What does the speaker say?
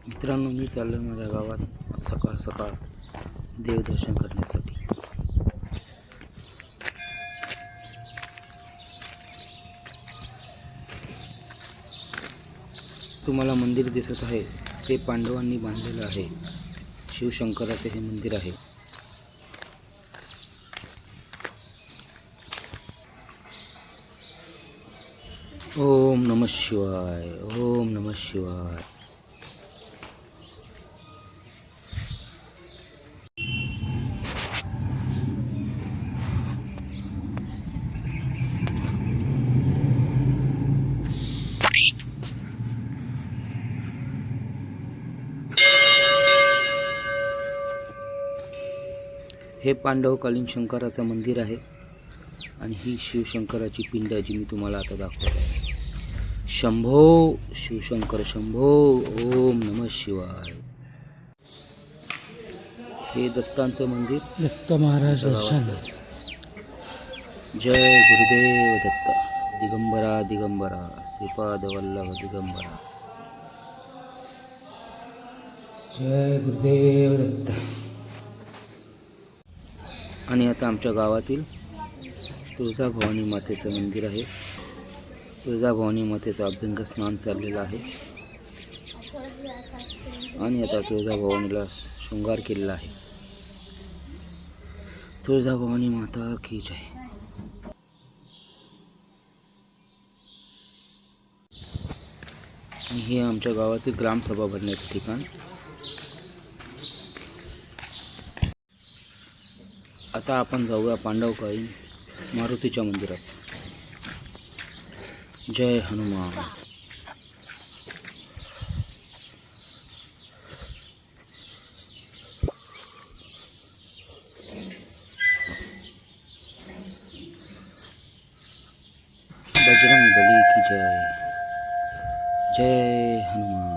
मित्रांनो, मी चाललो माझ्या गावात सकाळ सकाळ देवदर्शन करण्यासाठी. तुम्हाला मंदिर दिसत आहे ते पांडवांनी बांधलेलं आहे. शिवशंकराचे हे मंदिर आहे. ओम नमः शिवाय, ओम नमः शिवाय. हे पांडवकालीन शंकराचं मंदिर आहे आणि ही शिवशंकराची पिंड जी मी तुम्हाला आता दाखवत आहे. शंभो शिवशंकर शंभो, ओम नमः शिवाय. हे दत्तांचं मंदिर, दत्त महाराज दर्शन. जय गुरुदेव दत्त. दिगंबरा दिगंबरा, श्रीपाद वल्लभ दिगंबरा. जय गुरुदेव दत्त. आणि आता आमच्या गावातील तुळजाभवानी मातेचं मंदिर आहे. तुळजाभवानी मातेचं अभ्यंग स्नान चाललेलं आहे आणि आता तुळजाभवानीला शृंगार केलेला आहे. तुळजाभवानी माता की जय. आणि हे आमच्या गावातील ग्रामसभा भरण्याचं ठिकाण. आता आपण जाऊया पांडवकालीन मारुतीच्या मंदिरात. जय हनुमान. बजरंग बली की जय. जय हनुमान.